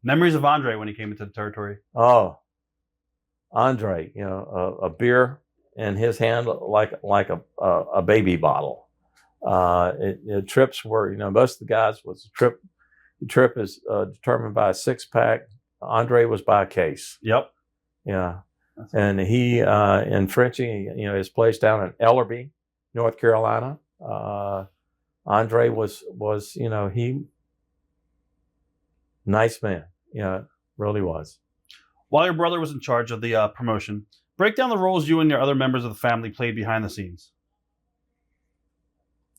Memories of Andre when he came into the territory. Oh, Andre, a beer in his hand like a baby bottle. Trips were, most of the guys was the trip is determined by a 6-pack. Andre was by a case. Yep. Yeah. And he, in Frenchie, his place down in Ellerby, North Carolina, Andre was, he, nice man. Yeah, really was. While your brother was in charge of the promotion, break down the roles you and your other members of the family played behind the scenes.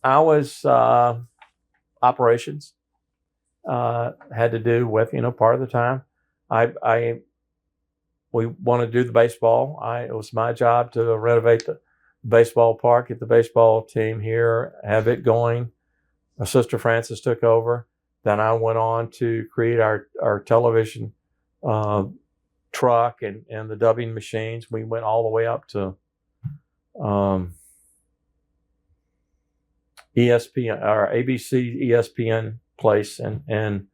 I was operations, had to do with, part of the time. We wanted to do the baseball. It was my job to renovate the baseball park, get the baseball team here, have it going. My sister Frances took over. Then I went on to create our television truck and the dubbing machines. We went all the way up to ESPN, or ABC ESPN place, and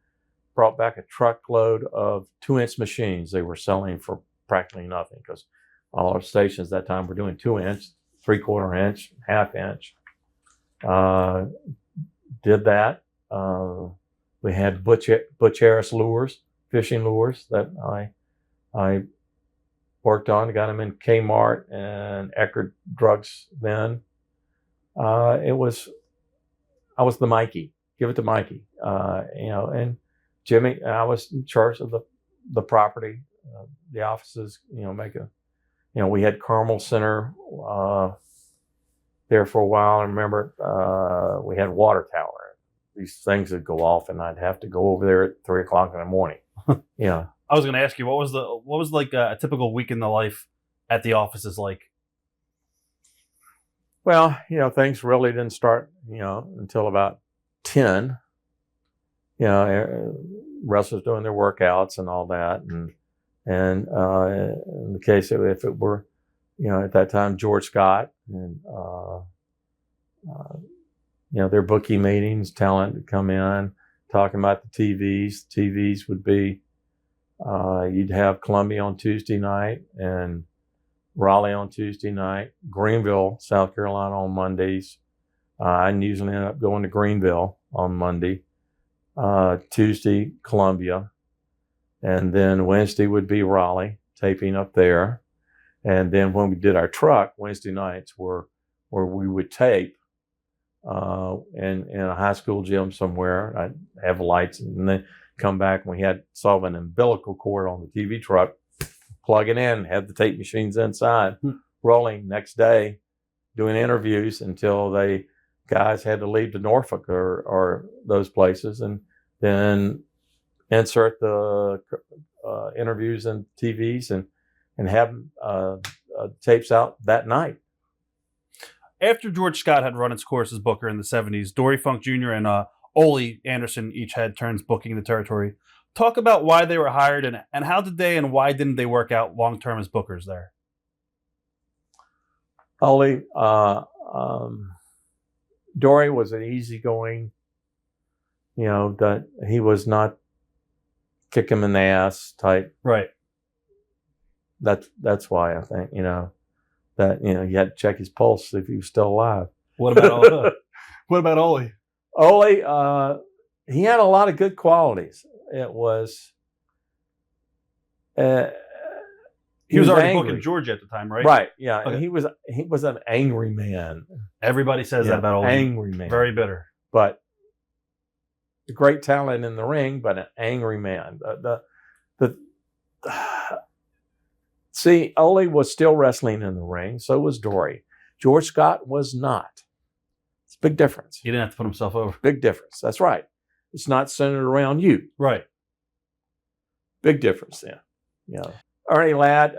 brought back a truckload of 2-inch machines. They were selling for practically nothing because all our stations at that time were doing 2-inch, 3/4 inch, 1/2 inch. Did that. We had Butch Harris lures, fishing lures that I worked on. Got them in Kmart and Eckerd Drugs then. I was the Mikey. Give it to Mikey. And Jimmy, I was in charge of the property, the offices, we had Carmel Center there for a while. I remember we had Water Tower. These things would go off and I'd have to go over there at 3 o'clock in the morning. Yeah. I was going to ask you, what was like a typical week in the life at the offices like? Well, things really didn't start, until about 10. Wrestlers doing their workouts and all that. And in the case of, if it were, at that time, George Scott and, their bookie meetings, talent would come in, talking about the TVs. The TVs would be, you'd have Columbia on Tuesday night and Raleigh on Tuesday night, Greenville, South Carolina on Mondays. I usually end up going to Greenville on Monday. Tuesday, Columbia. And then Wednesday would be Raleigh, taping up there. And then when we did our truck, Wednesday nights were where we would tape in a high school gym somewhere. I'd have lights and then come back, and we had sort of an umbilical cord on the TV truck, plug it in, have the tape machines inside, rolling next day, doing interviews until guys had to leave to Norfolk or those places, and then insert the interviews and TVs and have tapes out that night. After George Scott had run its course as booker in the 70s, Dory Funk Jr. and Ole Anderson each had turns booking the territory. Talk about why they were hired and how did they and why didn't they work out long-term as bookers there? Ole, Dory was an easygoing, that he was not kick him in the ass type. Right. That's why I think, that, you had to check his pulse if he was still alive. What about Ole? Ole, he had a lot of good qualities. It was, he was already booking Georgia at the time, right? Right. Yeah. Okay. He was an angry man. Everybody says that about Ole. Angry man. Very bitter. But a great talent in the ring, but an angry man. See, Ole was still wrestling in the ring. So was Dory. George Scott was not. It's a big difference. He didn't have to put himself over. Big difference. That's right. It's not centered around you. Right. Big difference then. Ernie Ladd,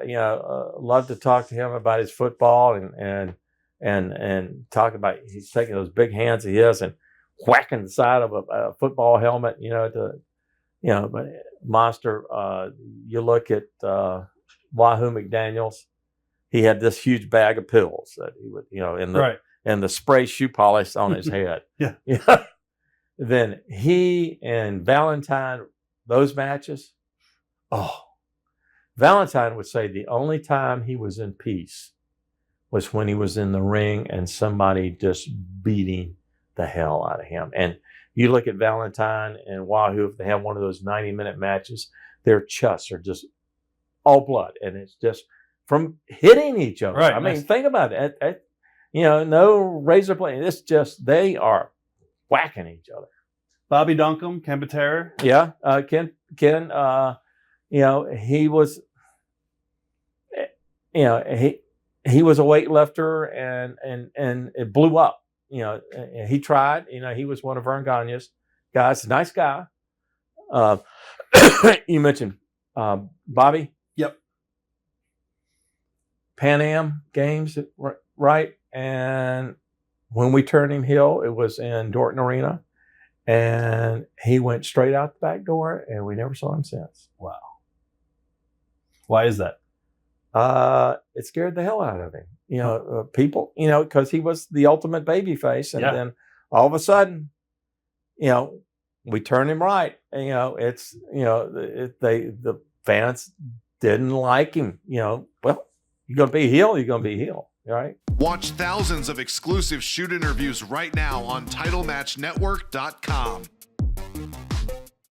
loved to talk to him about his football and talk about, he's taking those big hands of his and whacking the side of a football helmet, but monster. You look at Wahoo McDaniels, he had this huge bag of pills that he would, and the spray shoe polish on his head. Yeah. Then he and Valentine, those matches, Oh, Valentine would say the only time he was in peace was when he was in the ring and somebody just beating the hell out of him. And you look at Valentine and Wahoo, if they have one of those 90-minute matches, their chests are just all blood. And it's just from hitting each other. Right. I mean, think about it. No razor blade. It's just, they are whacking each other. Bobby Duncombe, Ken Patera. Yeah. Ken, he was, he was a weightlifter and it blew up. He tried. He was one of Vern Gagne's guys. Nice guy. You mentioned Bobby. Yep. Pan Am Games, right? And when we turned him heel, it was in Dorton Arena, and he went straight out the back door, and we never saw him since. Wow. Why is that? It scared the hell out of him. People, because he was the ultimate baby face, and then all of a sudden, we turned him right. And, the fans didn't like him. Well, you're going to be heel, you're going to be heel, right? Watch thousands of exclusive shoot interviews right now on TitleMatchNetwork.com.